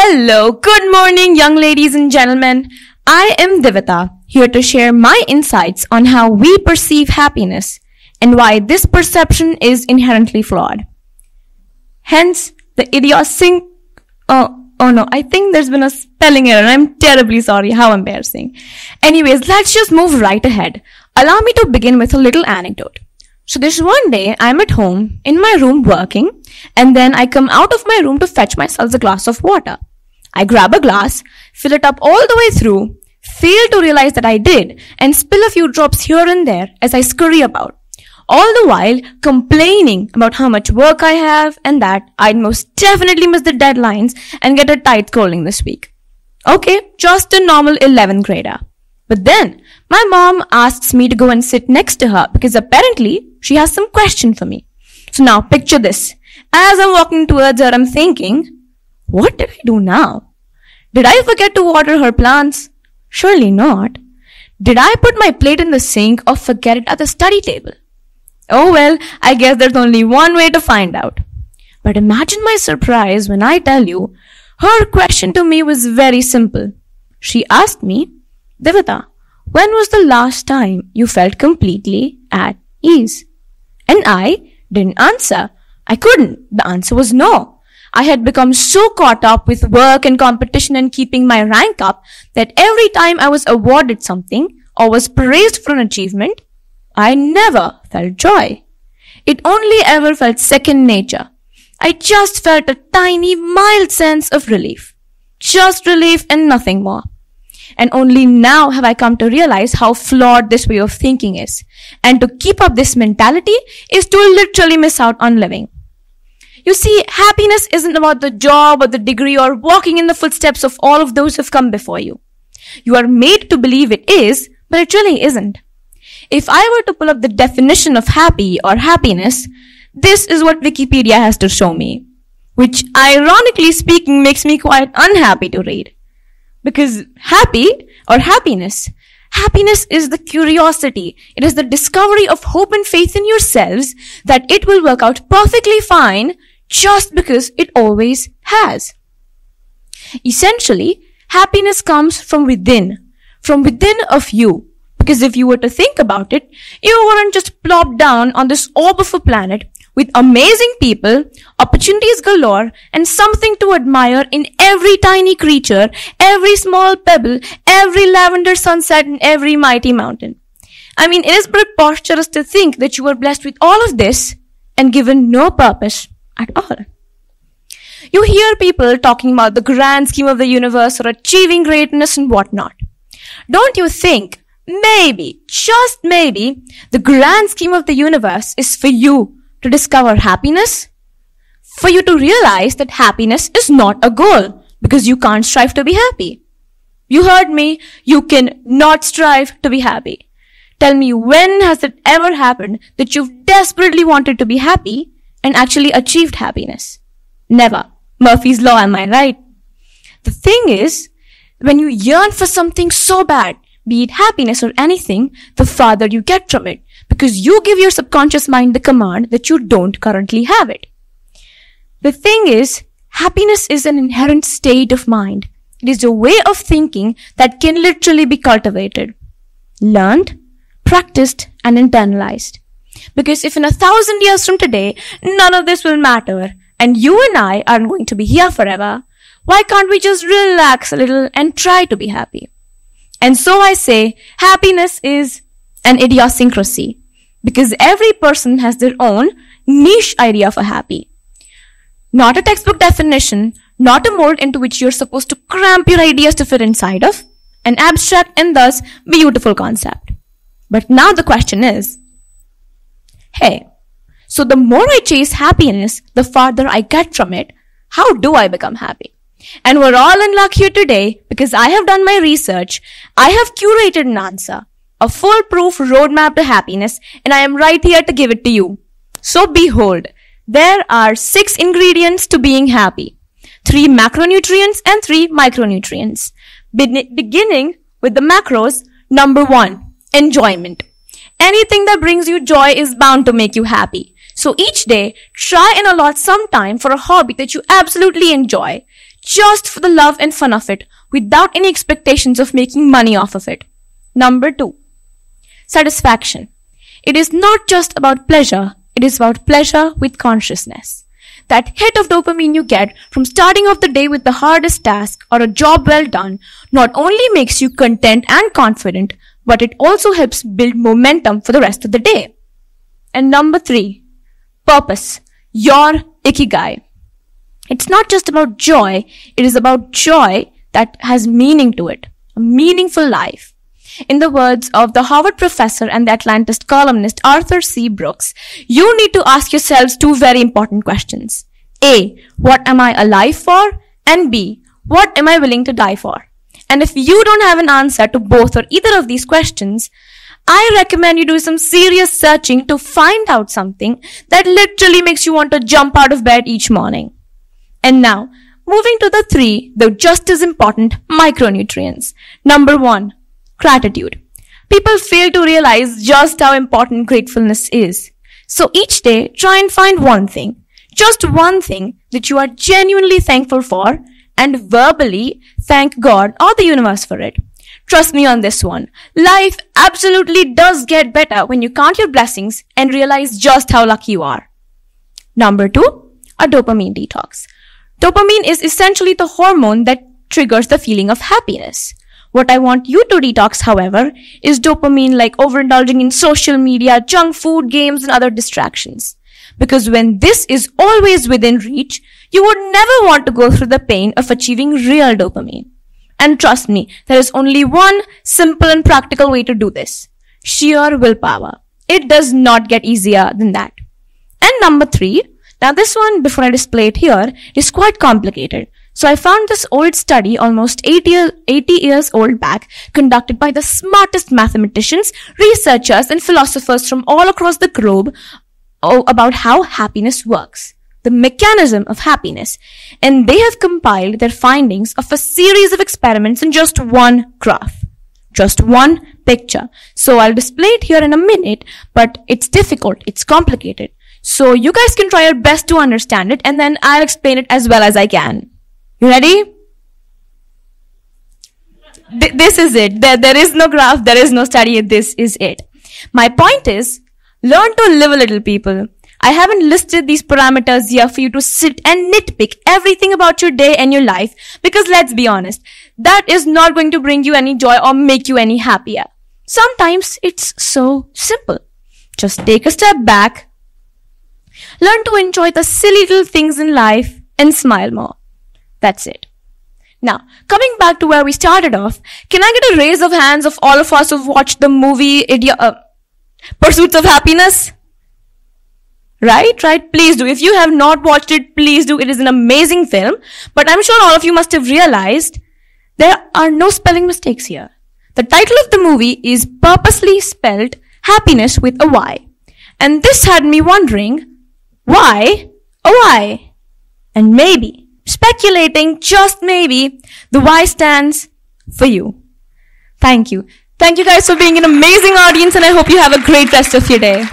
Hello, good morning, young ladies and gentlemen. I am Divita, here to share my insights on how we perceive happiness and why this perception is inherently flawed. Hence, the idiosyncrasy. Oh no, I think there's been a spelling error. I'm terribly sorry. How embarrassing. Anyways, let's just move right ahead. Allow me to begin with a little anecdote. So this one day, I'm at home, in my room working, and then I come out of my room to fetch myself a glass of water. I grab a glass, fill it up all the way through, fail to realize that I did, and spill a few drops here and there as I scurry about. All the while complaining about how much work I have and that I'd most definitely miss the deadlines and get a tight scolding this week. Okay, just a normal 11th grader. But then, my mom asks me to go and sit next to her because apparently she has some question for me. So now picture this. As I'm walking towards her, I'm thinking, what did I do now? Did I forget to water her plants? Surely not. Did I put my plate in the sink or forget it at the study table? Oh well, I guess there's only one way to find out. But imagine my surprise when I tell you, her question to me was very simple. She asked me, Divita, when was the last time you felt completely at ease? And I didn't answer. I couldn't. The answer was no. I had become so caught up with work and competition and keeping my rank up that every time I was awarded something or was praised for an achievement, I never felt joy. It only ever felt second nature. I just felt a tiny, mild sense of relief. Just relief and nothing more. And only now have I come to realize how flawed this way of thinking is. And to keep up this mentality is to literally miss out on living. You see, happiness isn't about the job or the degree or walking in the footsteps of all of those who've come before you. You are made to believe it is, but it really isn't. If I were to pull up the definition of happy or happiness, this is what Wikipedia has to show me. Which, ironically speaking, makes me quite unhappy to read. Because happy or happiness is the curiosity. It is the discovery of hope and faith in yourselves that it will work out perfectly fine just because it always has. Essentially, happiness comes from within of you. Because if you were to think about it, you weren't just plopped down on this orb of a planet with amazing people, opportunities galore, and something to admire in every tiny creature, every small pebble, every lavender sunset, and every mighty mountain. I mean, it is preposterous to think that you were blessed with all of this and given no purpose at all. You hear people talking about the grand scheme of the universe or achieving greatness and whatnot. Don't you think, maybe, just maybe, the grand scheme of the universe is for you to discover happiness? For you to realize that happiness is not a goal because you can't strive to be happy. You heard me. You can not strive to be happy. Tell me, when has it ever happened that you've desperately wanted to be happy and actually achieved happiness? Never. Murphy's Law, am I right? The thing is, when you yearn for something so bad, be it happiness or anything, the farther you get from it, because you give your subconscious mind the command that you don't currently have it. The thing is, happiness is an inherent state of mind. It is a way of thinking that can literally be cultivated, learned, practiced, and internalized. Because if in 1,000 years from today, none of this will matter, and you and I aren't going to be here forever, why can't we just relax a little and try to be happy? And so I say, happiness is an idiosyncrasy, because every person has their own niche idea of a happy. Not a textbook definition, not a mold into which you're supposed to cramp your ideas to fit inside of, an abstract and thus beautiful concept. But now the question is, hey, so the more I chase happiness, the farther I get from it, how do I become happy? And we're all in luck here today because I have done my research, I have curated an answer, a foolproof roadmap to happiness, and I am right here to give it to you. So behold, there are 6 ingredients to being happy. 3 macronutrients and 3 micronutrients. Beginning with the macros, number 1, enjoyment. Anything that brings you joy is bound to make you happy. So each day, try and allot some time for a hobby that you absolutely enjoy. just for the love and fun of it, without any expectations of making money off of it. Number 2, satisfaction. It is not just about pleasure, it is about pleasure with consciousness. That hit of dopamine you get from starting off the day with the hardest task or a job well done not only makes you content and confident, but it also helps build momentum for the rest of the day. And number 3, purpose. Your ikigai. It's not just about joy, it is about joy that has meaning to it. A meaningful life. In the words of the Harvard professor and the Atlantis columnist Arthur C. Brooks, you need to ask yourselves 2 very important questions. A, what am I alive for? And B, what am I willing to die for? And if you don't have an answer to both or either of these questions, I recommend you do some serious searching to find out something that literally makes you want to jump out of bed each morning. And now, moving to the 3, though just as important, micronutrients. Number 1, gratitude. People fail to realize just how important gratefulness is. So each day, try and find one thing, just one thing that you are genuinely thankful for, and verbally thank God or the universe for it. Trust me on this one. Life absolutely does get better when you count your blessings and realize just how lucky you are. Number 2, a dopamine detox. Dopamine is essentially the hormone that triggers the feeling of happiness. What I want you to detox, however, is dopamine like overindulging in social media, junk food, games, and other distractions. Because when this is always within reach, you would never want to go through the pain of achieving real dopamine. And trust me, there is only one simple and practical way to do this. Sheer willpower. It does not get easier than that. And number 3, now this one, before I display it here, is quite complicated. So I found this old study, almost 80 years old back, conducted by the smartest mathematicians, researchers, and philosophers from all across the globe about how happiness works, the mechanism of happiness. And they have compiled their findings of a series of experiments in just one graph, just one picture. So I'll display it here in a minute, but it's difficult, it's complicated. So you guys can try your best to understand it, and then I'll explain it as well as I can. You ready? This is it. There is no graph, there is no study, this is it. My point is, learn to live a little, people. I haven't listed these parameters here for you to sit and nitpick everything about your day and your life, because let's be honest, that is not going to bring you any joy or make you any happier. Sometimes it's so simple. Just take a step back, learn to enjoy the silly little things in life, and smile more. That's it. Now, coming back to where we started off, can I get a raise of hands of all of us who've watched the movie Pursuits of Happiness? Right? Please do. If you have not watched it, please do. It is an amazing film. But I'm sure all of you must have realized there are no spelling mistakes here. The title of the movie is purposely spelled happiness with a Y. And this had me wondering, why a Y? And maybe, speculating, just maybe, the Y stands for you. Thank you. Thank you guys for being an amazing audience, and I hope you have a great rest of your day.